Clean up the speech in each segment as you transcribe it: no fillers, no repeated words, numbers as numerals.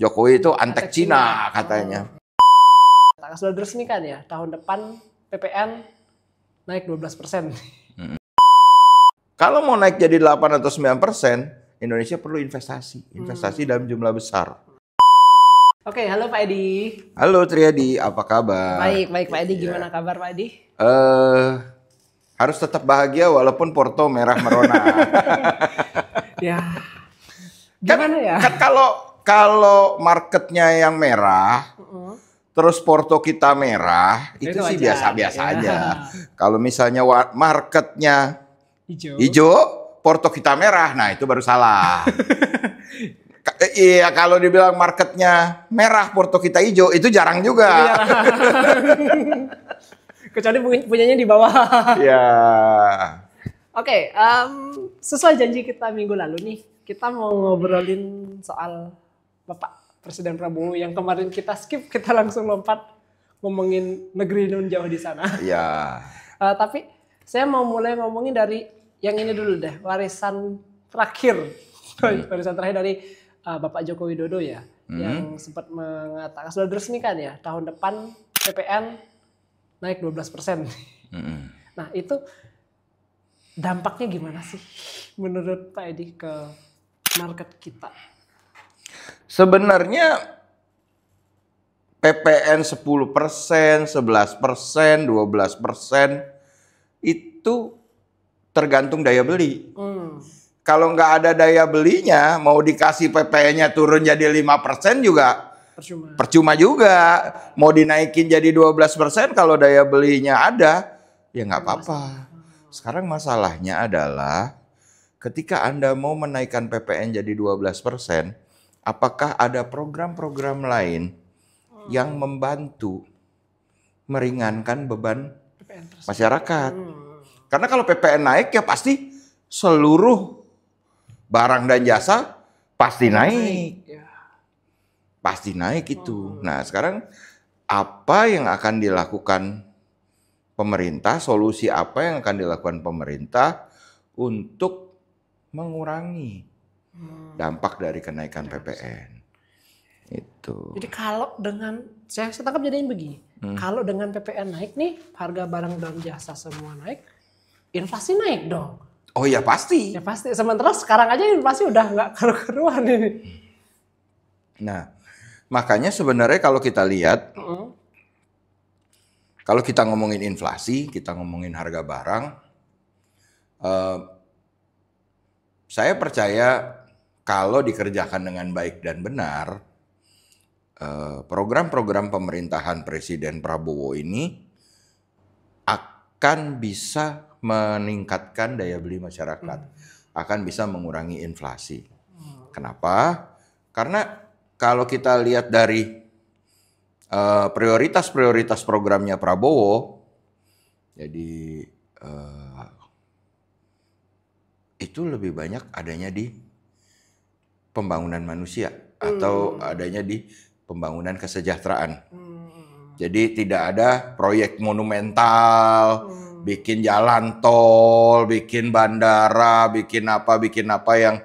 Jokowi itu antek Cina katanya. Sudah diresmikan ya, tahun depan PPN naik 12%. Kalau mau naik jadi 8 atau 9%, Indonesia perlu investasi dalam jumlah besar. Oke, halo Pak Edi. Halo Triadi, apa kabar? Baik Pak Edi. Gimana kabar Pak Edi? Harus tetap bahagia walaupun Porto merah merona. Ya, gimana ya? Kan kalau marketnya yang merah, terus Porto kita merah, itu sih biasa-biasa aja. Kalau misalnya marketnya hijau, Porto kita merah, nah itu baru salah. Iya, kalau dibilang marketnya merah, Porto kita hijau, itu jarang juga. Kecuali punyanya di bawah. Ya. Oke, sesuai janji kita minggu lalu nih, kita mau ngobrolin soal Bapak Presiden Prabowo yang kemarin kita skip, kita langsung lompat ngomongin negeri nun jauh di sana. Ya. Tapi saya mau mulai ngomongin dari yang ini dulu deh, warisan terakhir dari Bapak Joko Widodo ya, yang sempat mengatakan sudah diresmikan ya, tahun depan PPN naik 12%. Nah itu dampaknya gimana sih menurut Pak Edi ke market kita? Sebenarnya PPN 10%, 11%, 12% itu tergantung daya beli. Kalau nggak ada daya belinya, mau dikasih PPN-nya turun jadi 5% juga percuma juga. Mau dinaikin jadi 12% kalau daya belinya ada, ya nggak apa-apa. Sekarang masalahnya adalah ketika Anda mau menaikkan PPN jadi 12%, apakah ada program-program lain yang membantu meringankan beban masyarakat? Karena kalau PPN naik ya pasti seluruh barang dan jasa pasti naik. Pasti naik itu. Nah sekarang apa yang akan dilakukan pemerintah, solusi apa yang akan dilakukan pemerintah untuk mengurangi dampak dari kenaikan PPN? Itu. Jadi kalau dengan, saya tangkap jadinya begini, kalau dengan PPN naik nih, harga barang dan jasa semua naik, inflasi naik dong. Oh ya pasti. Ya pasti. Sementara sekarang aja inflasi udah nggak karu-karuan ini. Nah, makanya sebenarnya kalau kita lihat, kalau kita ngomongin inflasi, kita ngomongin harga barang, saya percaya kalau dikerjakan dengan baik dan benar, program-program pemerintahan Presiden Prabowo ini akan bisa meningkatkan daya beli masyarakat, akan bisa mengurangi inflasi. Kenapa? Karena kalau kita lihat dari prioritas-prioritas programnya Prabowo, jadi itu lebih banyak adanya di pembangunan manusia atau adanya di pembangunan kesejahteraan. Jadi tidak ada proyek monumental, bikin jalan tol, bikin bandara, bikin apa yang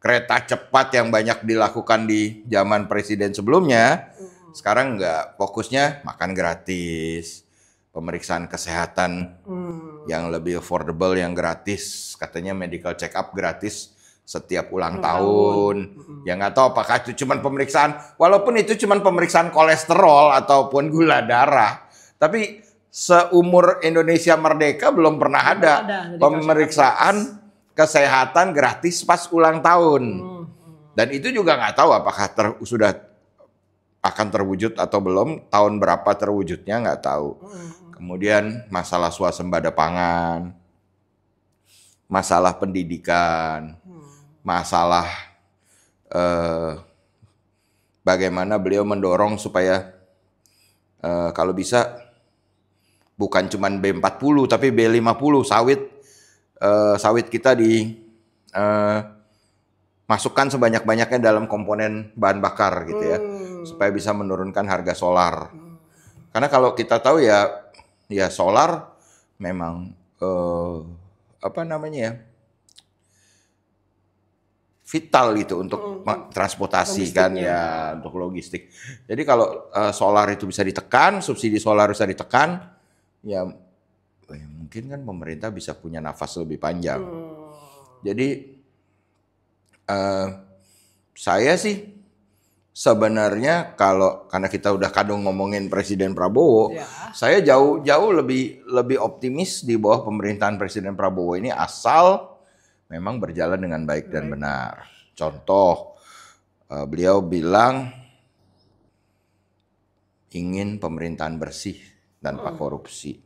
kereta cepat yang banyak dilakukan di zaman presiden sebelumnya. Sekarang enggak, fokusnya makan gratis, pemeriksaan kesehatan yang lebih affordable, yang gratis, katanya medical check up gratis setiap ulang tahun. Ya nggak tahu apakah itu cuma pemeriksaan, walaupun itu cuma pemeriksaan kolesterol ataupun gula darah, tapi seumur Indonesia merdeka belum pernah ada pemeriksaan kesehatan gratis pas ulang tahun. Dan itu juga nggak tahu apakah sudah akan terwujud atau belum, tahun berapa terwujudnya nggak tahu. Kemudian masalah swasembada pangan, masalah pendidikan, masalah bagaimana beliau mendorong supaya kalau bisa bukan cuma B40 tapi B50 sawit kita masukkan sebanyak-banyaknya dalam komponen bahan bakar gitu ya, supaya bisa menurunkan harga solar. Karena kalau kita tahu ya solar memang vital gitu untuk transportasi kan ya, untuk logistik. Jadi kalau solar itu bisa ditekan, subsidi solar bisa ditekan, ya mungkin kan pemerintah bisa punya nafas lebih panjang. Jadi saya sih sebenarnya karena kita udah kadung ngomongin Presiden Prabowo, saya jauh lebih optimis di bawah pemerintahan Presiden Prabowo ini asal memang berjalan dengan baik dan benar. Contoh, beliau bilang ingin pemerintahan bersih tanpa korupsi.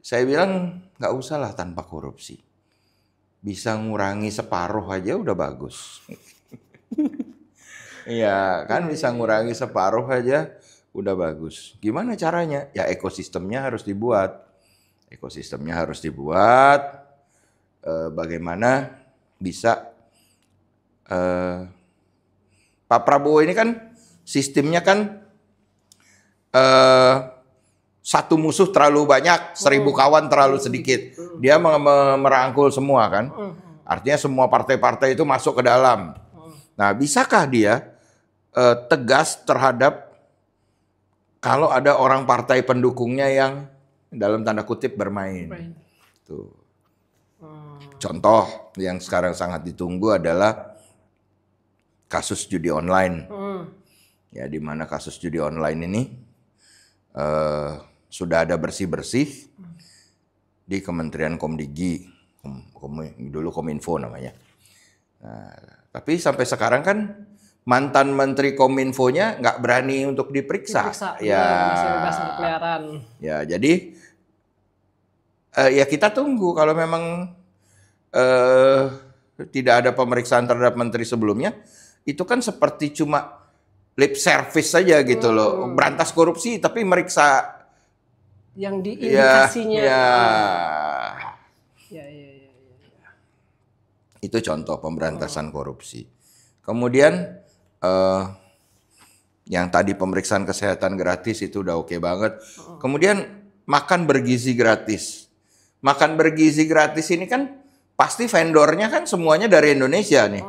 Saya bilang nggak usah lah tanpa korupsi. Bisa ngurangi separuh aja udah bagus. Iya kan, bisa ngurangi separuh aja udah bagus. Gimana caranya? Ya ekosistemnya harus dibuat. Bagaimana bisa Pak Prabowo ini kan sistemnya kan satu musuh terlalu banyak, 1000 kawan terlalu sedikit. Dia merangkul semua kan. Artinya semua partai-partai itu masuk ke dalam. Nah, bisakah dia tegas terhadap kalau ada orang partai pendukungnya yang dalam tanda kutip bermain? Tuh. Contoh yang sekarang sangat ditunggu adalah kasus judi online. Ya, di mana kasus judi online ini sudah ada bersih-bersih di Kementerian Komdigi, dulu Kominfo namanya. Nah, tapi sampai sekarang kan mantan Menteri Kominfo-nya nggak berani untuk diperiksa. Ya, masih bebas berkeliaran. Ya, jadi ya kita tunggu kalau memang tidak ada pemeriksaan terhadap menteri sebelumnya, itu kan seperti cuma lip service saja gitu loh, berantas korupsi tapi meriksa yang diindikasinya. Itu contoh pemberantasan korupsi. Kemudian yang tadi pemeriksaan kesehatan gratis itu udah oke banget. Kemudian makan bergizi gratis. Makan bergizi gratis ini kan pasti vendornya kan semuanya dari Indonesia nih.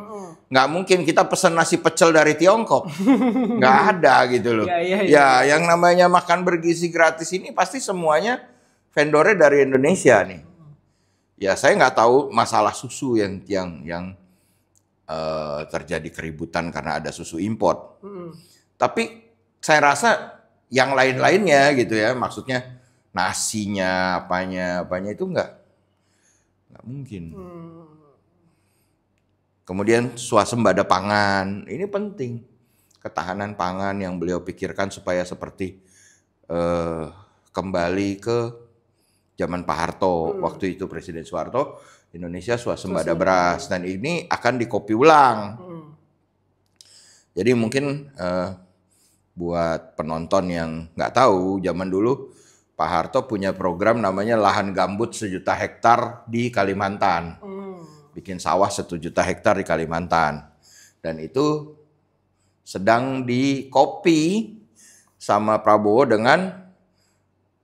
Nggak mungkin kita pesen nasi pecel dari Tiongkok. Nggak ada gitu loh. Ya, yang namanya makan bergizi gratis ini pasti semuanya vendornya dari Indonesia nih. Ya, saya nggak tahu masalah susu yang terjadi keributan karena ada susu import. Tapi saya rasa yang lain-lainnya gitu ya, maksudnya nasinya, apanya itu nggak mungkin. Kemudian swasembada pangan, ini penting. Ketahanan pangan yang beliau pikirkan supaya seperti kembali ke zaman Pak Harto. Waktu itu Presiden Soeharto, Indonesia swasembada beras. Dan ini akan dikopi ulang. Jadi mungkin buat penonton yang nggak tahu, zaman dulu Pak Harto punya program namanya lahan gambut 1 juta hektar di Kalimantan. Bikin sawah 1 juta hektar di Kalimantan. Dan itu sedang dikopi sama Prabowo dengan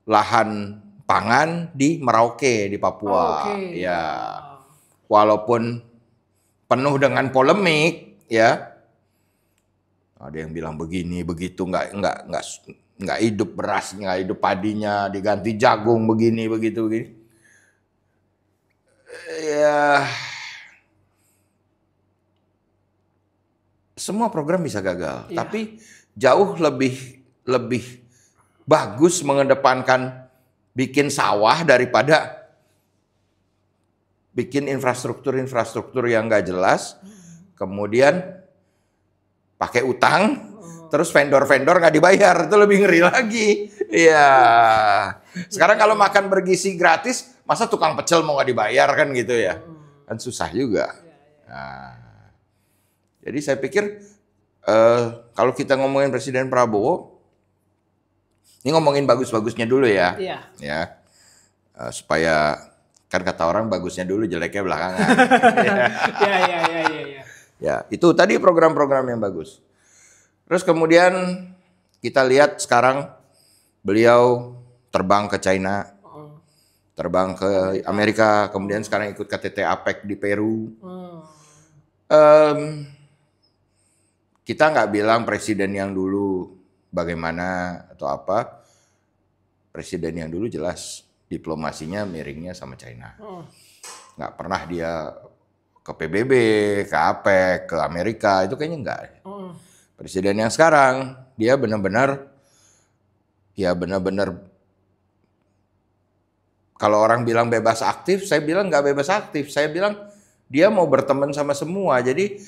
lahan pangan di Merauke di Papua. Ya. Walaupun penuh dengan polemik ya. Ada yang bilang begini, begitu, nggak hidup beras, nggak hidup padinya, diganti jagung begini, begitu. Ya, semua program bisa gagal, tapi jauh lebih bagus mengedepankan bikin sawah daripada bikin infrastruktur yang nggak jelas, kemudian pakai utang, terus vendor-vendor nggak dibayar, itu lebih ngeri lagi. Iya. Sekarang kalau makan bergizi gratis, masa tukang pecel mau nggak dibayar kan gitu ya? Kan susah juga. Nah, jadi saya pikir kalau kita ngomongin Presiden Prabowo, ini ngomongin bagus-bagusnya dulu ya. Ya. Supaya kan kata orang bagusnya dulu, jeleknya belakangan. Ya, itu tadi program-program yang bagus. Terus kemudian kita lihat sekarang beliau terbang ke China, terbang ke Amerika, kemudian sekarang ikut KTT APEC di Peru. Em, kita nggak bilang presiden yang dulu bagaimana atau apa. Presiden yang dulu jelas diplomasinya miringnya sama China. Nggak pernah dia ke PBB, ke APEC, ke Amerika, itu kayaknya nggak. Presiden yang sekarang, dia benar-benar, kalau orang bilang bebas aktif, saya bilang nggak bebas aktif. Saya bilang dia mau berteman sama semua. Jadi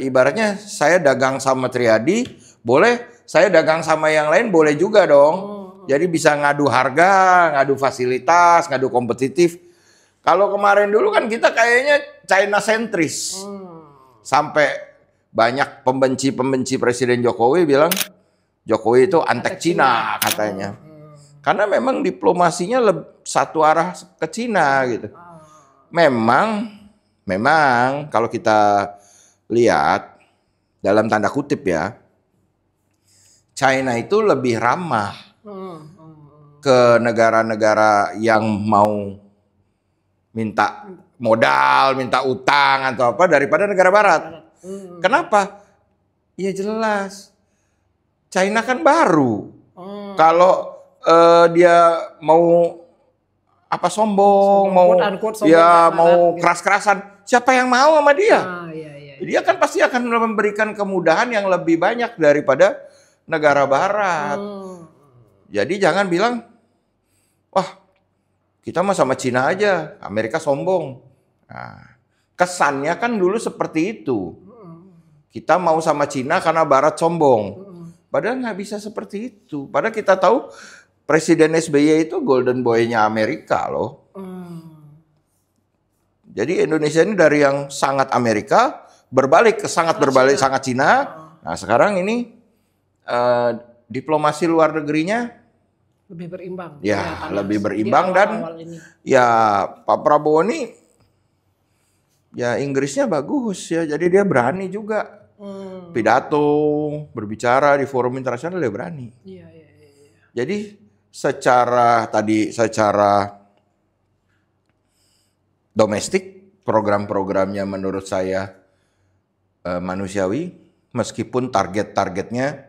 ibaratnya saya dagang sama Triadi, boleh. Saya dagang sama yang lain, boleh juga dong. Jadi bisa ngadu harga, ngadu fasilitas, ngadu kompetitif. Kalau kemarin dulu kan kita kayaknya China sentris. Sampai banyak pembenci Presiden Jokowi bilang Jokowi itu antek Cina katanya. Karena memang diplomasinya satu arah ke Cina gitu. Memang kalau kita lihat dalam tanda kutip ya, China itu lebih ramah ke negara-negara yang mau minta modal, minta utang atau apa daripada negara barat. Kenapa? Ya jelas. China kan baru. Kalau dia mau apa sombong, mau mau keras-kerasan, siapa yang mau sama dia? Dia kan pasti akan memberikan kemudahan yang lebih banyak daripada negara barat. Jadi jangan bilang, wah kita mah sama Cina aja, Amerika sombong. Nah, kesannya kan dulu seperti itu. Kita mau sama Cina karena barat sombong. Padahal nggak bisa seperti itu. Padahal kita tahu Presiden SBY itu golden boy-nya Amerika loh. Jadi Indonesia ini dari yang sangat Amerika berbalik ke sangat Cina. Nah sekarang ini diplomasi luar negerinya lebih berimbang. Ya lebih berimbang dan ya Pak Prabowo ini ya Inggrisnya bagus ya. Jadi dia berani juga pidato, berbicara di forum internasional dia berani. Jadi secara domestik program-programnya menurut saya manusiawi, meskipun targetnya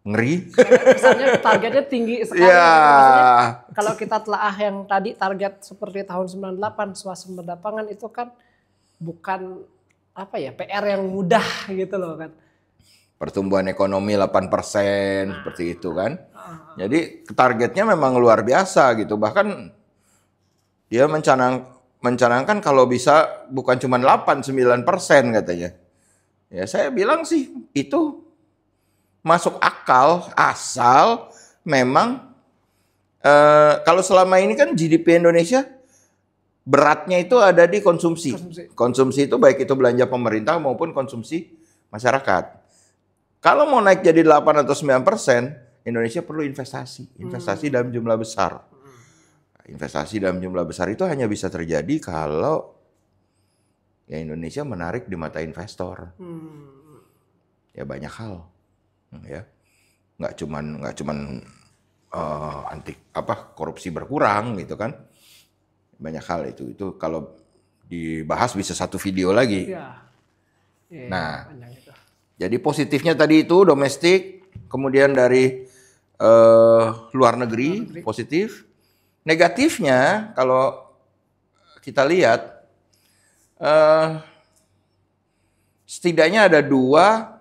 ngeri. Misalnya targetnya tinggi sekali. Maksudnya kalau kita telaah yang tadi target seperti tahun 98 swasembada pangan itu kan bukan apa ya PR yang mudah gitu loh kan. Pertumbuhan ekonomi 8% seperti itu kan. Jadi targetnya memang luar biasa gitu. Bahkan dia mencanangkan kalau bisa bukan cuma 8-9% katanya. Ya saya bilang sih itu masuk akal asal memang kalau selama ini kan GDP Indonesia beratnya itu ada di konsumsi. Konsumsi itu baik itu belanja pemerintah maupun konsumsi masyarakat. Kalau mau naik jadi 8 atau 9%, Indonesia perlu investasi dalam jumlah besar. Investasi dalam jumlah besar itu hanya bisa terjadi kalau ya Indonesia menarik di mata investor. Ya banyak hal. Ya nggak cuman korupsi berkurang gitu kan, banyak hal itu kalau dibahas bisa satu video lagi. Nah jadi positifnya tadi itu domestik, kemudian dari luar negeri positif. Negatifnya kalau kita lihat setidaknya ada dua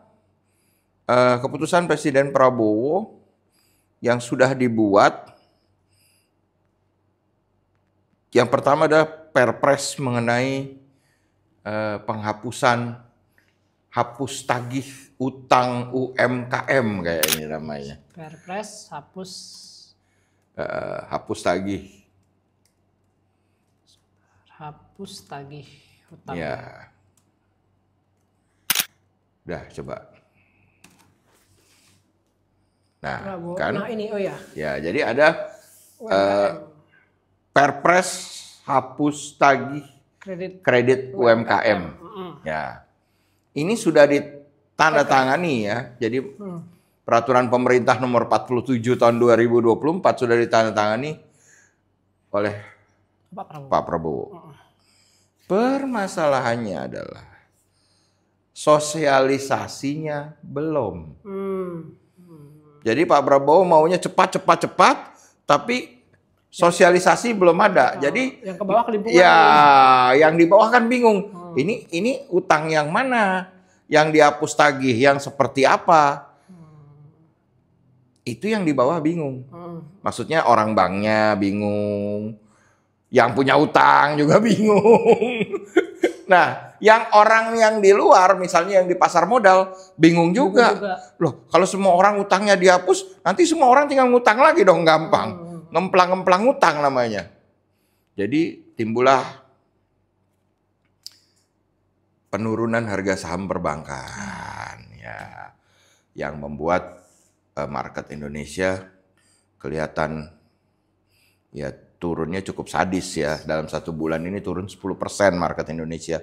keputusan Presiden Prabowo yang sudah dibuat. Yang pertama adalah Perpres mengenai penghapusan hapus tagih utang UMKM kayaknya namanya. Perpres hapus tagih. Hapus tagih utang. Ya. Udah coba. Nah, kan? Nah ini Ya, jadi ada Perpres hapus tagih kredit UMKM. Ya. Ini sudah ditandatangani ya. Jadi peraturan pemerintah nomor 47 tahun 2024 sudah ditandatangani oleh Pak Prabowo. Permasalahannya adalah sosialisasinya belum. Jadi Pak Prabowo maunya cepat, tapi sosialisasi belum ada. Jadi yang ke bawah kelimpungan. Ya, yang di bawah kan bingung. Ini utang yang mana? Yang dihapus tagih yang seperti apa? Itu yang di bawah bingung. Maksudnya orang banknya bingung. Yang punya utang juga bingung. Nah, yang orang yang di luar, misalnya yang di pasar modal, bingung juga. Loh, kalau semua orang utangnya dihapus, nanti semua orang tinggal ngutang lagi dong, gampang. Ngemplang-ngemplang utang namanya. Jadi timbullah penurunan harga saham perbankan, ya, yang membuat market Indonesia kelihatan ya turunnya cukup sadis ya. Dalam 1 bulan ini turun 10% market Indonesia.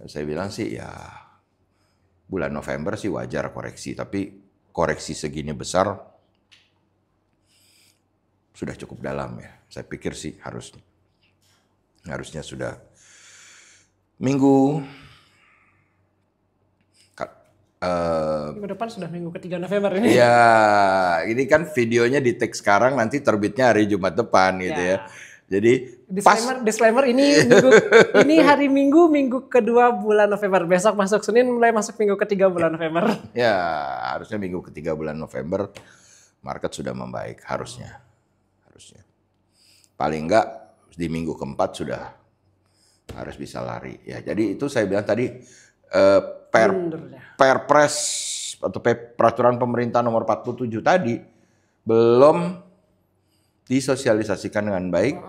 Saya bilang sih ya bulan November sih wajar koreksi, tapi koreksi segini besar sudah cukup dalam ya. Saya pikir sih harusnya sudah minggu minggu depan sudah minggu ke-3 November ini. Ya, ini kan videonya di tag sekarang, nanti terbitnya hari Jumat depan gitu ya. Jadi disclaimer ini hari Minggu kedua bulan November. Besok masuk Senin, mulai masuk minggu ketiga bulan November. Ya, harusnya minggu ketiga bulan November market sudah membaik harusnya. Paling enggak di minggu keempat sudah harus bisa lari. Ya, jadi itu saya bilang tadi Perpres atau peraturan pemerintah nomor 47 tadi belum disosialisasikan dengan baik,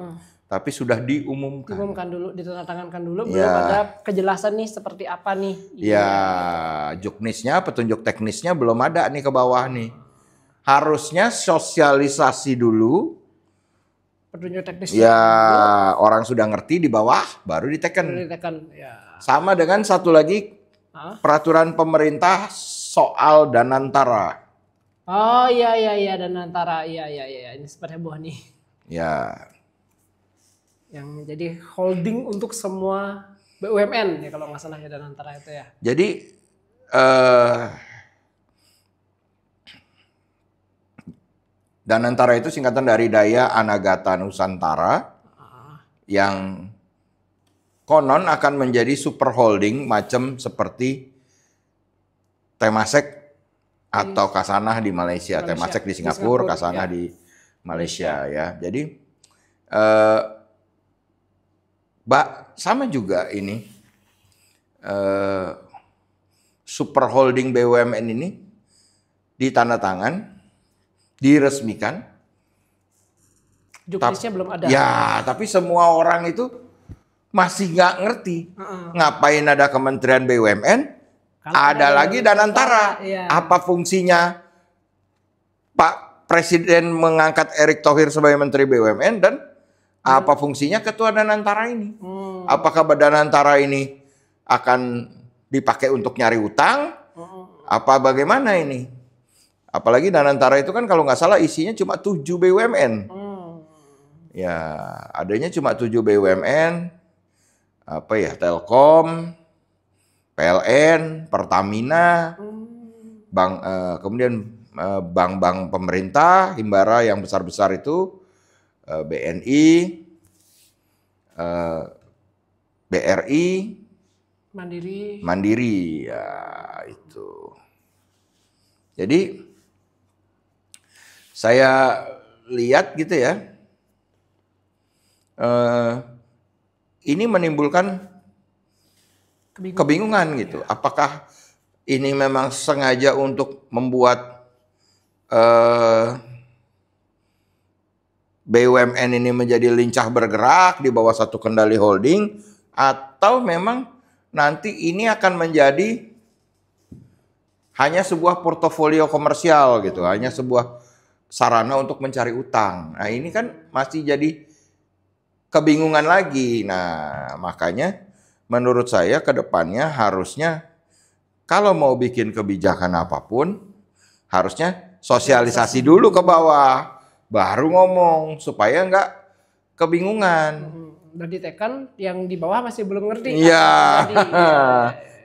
tapi sudah diumumkan. Diumumkan dulu, ditandatangankan dulu, belum ada kejelasan nih seperti apa nih. Ya, juknisnya, petunjuk teknisnya belum ada nih ke bawah nih. Harusnya sosialisasi dulu. Petunjuk teknisnya. Ya, orang sudah ngerti di bawah, baru diteken. Ya. Sama dengan satu lagi peraturan pemerintah soal Danantara. Oh iya Danantara. Iya ini sempat heboh nih. Ya. Yang menjadi holding untuk semua BUMN ya kalau nggak salah ya Danantara itu ya. Jadi Danantara itu singkatan dari Daya Anagata Nusantara yang konon akan menjadi super holding macam seperti Temasek atau Kasanah di Malaysia. Temasek di Singapura, Kasanah di Malaysia ya. Jadi sama juga ini super holding BUMN ini ditandatangan, diresmikan. Juknisnya belum ada. Ya, tapi semua orang itu masih nggak ngerti ngapain ada Kementerian BUMN, ada lagi Danantara. Apa fungsinya Pak Presiden mengangkat Erick Thohir sebagai Menteri BUMN dan apa fungsinya Ketua Danantara ini? Apakah Danantara ini akan dipakai untuk nyari utang? Apa bagaimana ini? Apalagi Danantara itu kan kalau nggak salah isinya cuma 7 BUMN. Ya, adanya cuma 7 BUMN. Apa ya, Telkom, PLN, Pertamina, kemudian bank-bank pemerintah, Himbara yang besar-besar itu, BNI, BRI, Mandiri, ya itu. Jadi saya lihat gitu ya. Ini menimbulkan kebingungan gitu. Apakah ini memang sengaja untuk membuat BUMN ini menjadi lincah bergerak di bawah satu kendali holding, atau memang nanti ini akan menjadi hanya sebuah portofolio komersial gitu, hanya sebuah sarana untuk mencari utang. Nah, ini kan masih jadi kebingungan lagi. Nah, makanya menurut saya ke depannya harusnya kalau mau bikin kebijakan apapun harusnya sosialisasi dulu ke bawah, baru ngomong supaya nggak kebingungan. Udah ditekan, yang di bawah masih belum ngerti. Iya. Jadi,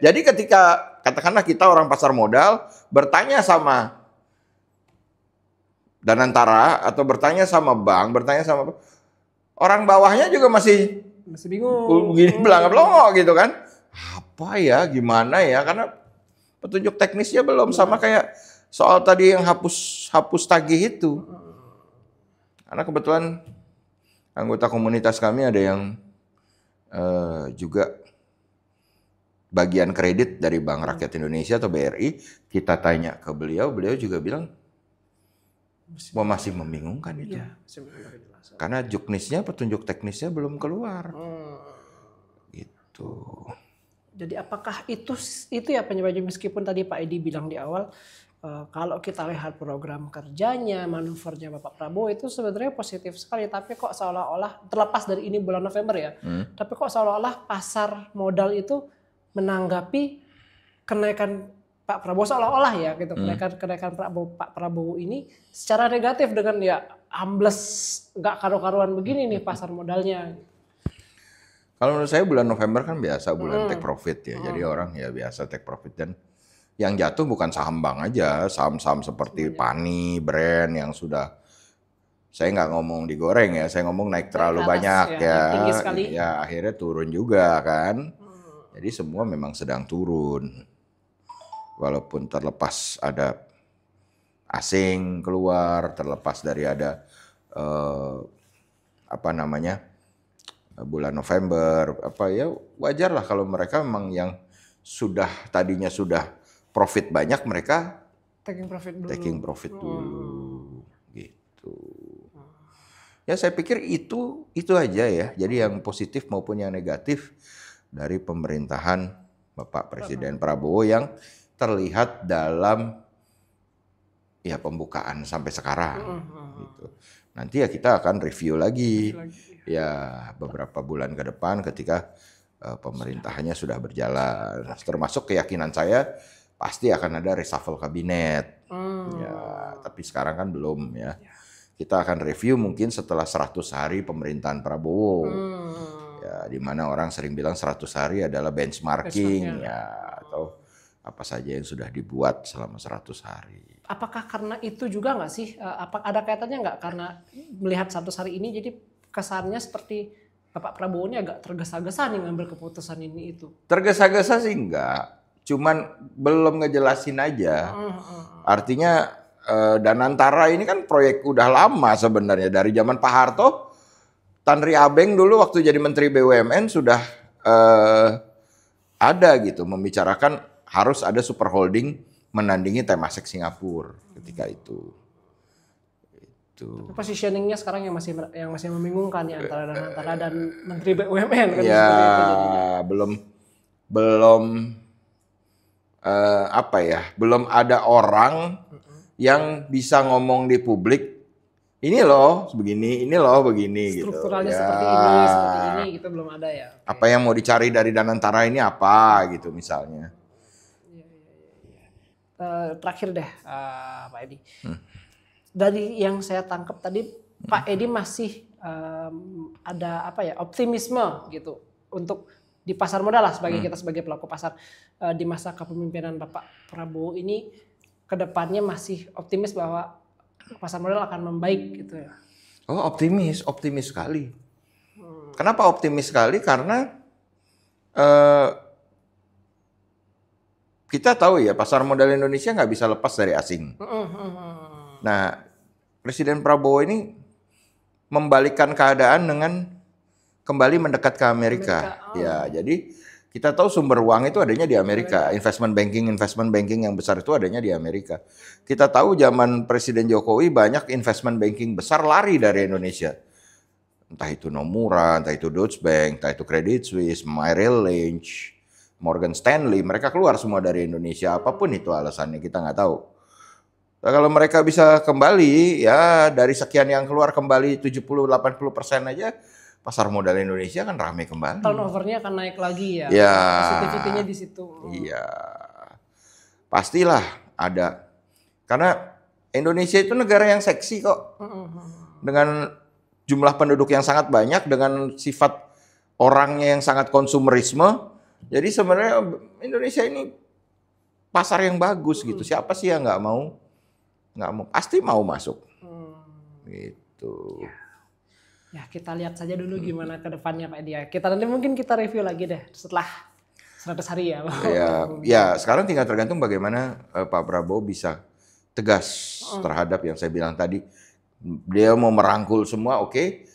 Jadi ketika katakanlah kita orang pasar modal bertanya sama Danantara atau bertanya sama bank, bertanya sama orang bawahnya juga masih bingung. begini belanga-belongo gitu kan. Apa ya, gimana ya? Karena petunjuk teknisnya belum sama kayak soal tadi yang hapus tagih itu. Karena kebetulan anggota komunitas kami ada yang juga bagian kredit dari Bank Rakyat Indonesia atau BRI, kita tanya ke beliau, beliau juga bilang masih membingungkan itu. Iya, karena juknisnya, petunjuk teknisnya belum keluar. Gitu. Jadi apakah itu ya penyebabnya, meskipun tadi Pak Edi bilang di awal, kalau kita lihat program kerjanya, manuvernya Bapak Prabowo itu sebenarnya positif sekali, tapi kok seolah-olah, terlepas dari ini bulan November ya, tapi kok seolah-olah pasar modal itu menanggapi kenaikan Pak Prabowo seolah-olah ya gitu, kenaikan Pak Prabowo ini secara negatif dengan ya ambles, nggak karu-karuan begini nih pasar modalnya. Kalau menurut saya bulan November kan biasa bulan take profit ya, jadi orang ya biasa take profit, dan yang jatuh bukan saham bank aja, saham-saham seperti Pani, Brand yang sudah, saya nggak ngomong digoreng ya, saya ngomong naik terlalu banyak ya akhirnya turun juga kan. Jadi semua memang sedang turun. Walaupun terlepas ada asing keluar, terlepas dari ada bulan November, wajar lah kalau mereka memang yang tadinya sudah profit banyak, mereka taking profit dulu. Gitu. Ya saya pikir itu aja ya. Jadi yang positif maupun yang negatif dari pemerintahan Bapak Presiden Prabowo yang terlihat dalam ya pembukaan sampai sekarang. Gitu. Nanti ya kita akan review lagi ya beberapa bulan ke depan ketika pemerintahannya sudah berjalan. Termasuk keyakinan saya pasti akan ada reshuffle kabinet. Ya, tapi sekarang kan belum ya. Kita akan review mungkin setelah 100 hari pemerintahan Prabowo. Ya, di mana orang sering bilang 100 hari adalah benchmarking ya, atau apa saja yang sudah dibuat selama 100 hari. Apakah karena itu juga nggak sih? Ada kaitannya nggak karena melihat 100 hari ini jadi kesannya seperti Bapak Prabowo ini agak tergesa-gesa nih ngambil keputusan ini itu? Tergesa-gesa sih enggak, cuman belum ngejelasin aja. Artinya Danantara ini kan proyek udah lama sebenarnya, dari zaman Pak Harto. Tanri Abeng dulu waktu jadi Menteri BUMN sudah ada gitu membicarakan harus ada super holding menandingi Temasek Singapura ketika itu. Positioningnya sekarang yang masih membingungkan ya antara Danantara dan Menteri BUMN kan. Ya belum ada orang yang bisa ngomong di publik. Ini loh begini, ini loh begini. Strukturalnya gitu. seperti ini gitu belum ada ya. Okay. Apa yang mau dicari dari Danantara ini apa gitu misalnya. Terakhir deh Pak Edi. Dari yang saya tangkap tadi Pak Edi masih ada optimisme gitu untuk di pasar modal lah kita sebagai pelaku pasar di masa kepemimpinan Bapak Prabowo ini, kedepannya masih optimis bahwa pasar modal akan membaik gitu ya. Oh, optimis sekali. Kenapa optimis sekali? Karena kita tahu ya pasar modal Indonesia nggak bisa lepas dari asing. Nah, Presiden Prabowo ini membalikkan keadaan dengan kembali mendekat ke Amerika. Ya, jadi kita tahu sumber uang itu adanya di Amerika. Investment banking yang besar itu adanya di Amerika. Kita tahu zaman Presiden Jokowi banyak investment banking besar lari dari Indonesia. Entah itu Nomura, entah itu Deutsche Bank, entah itu Credit Suisse, Merrill Lynch, Morgan Stanley. Mereka keluar semua dari Indonesia. Apapun itu alasannya, kita nggak tahu. Nah, kalau mereka bisa kembali, ya dari sekian yang keluar kembali 70-80% aja, pasar modal Indonesia kan ramai kembali. Turnover-nya akan naik lagi ya. Ya. Positivity-nya di situ. Iya. Pastilah ada. Karena Indonesia itu negara yang seksi kok. Dengan jumlah penduduk yang sangat banyak, dengan sifat orangnya yang sangat konsumerisme. Jadi sebenarnya Indonesia ini pasar yang bagus gitu. Siapa sih yang nggak mau? Nggak mau, pasti mau masuk. Gitu. Ya kita lihat saja dulu gimana ke depannya Pak Edi ya. Nanti mungkin kita review lagi deh setelah 100 hari ya. Ya, sekarang tinggal tergantung bagaimana Pak Prabowo bisa tegas terhadap yang saya bilang tadi. Dia mau merangkul semua, oke.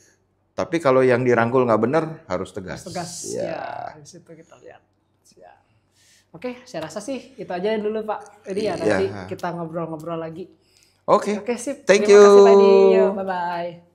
Tapi kalau yang dirangkul nggak benar, harus tegas. Ya, di situ kita lihat. Ya. Oke, saya rasa sih itu aja dulu Pak Edi ya. Nanti kita ngobrol-ngobrol lagi. Oke, sip. Thank Terima you. kasih Pak Edi. Bye-bye.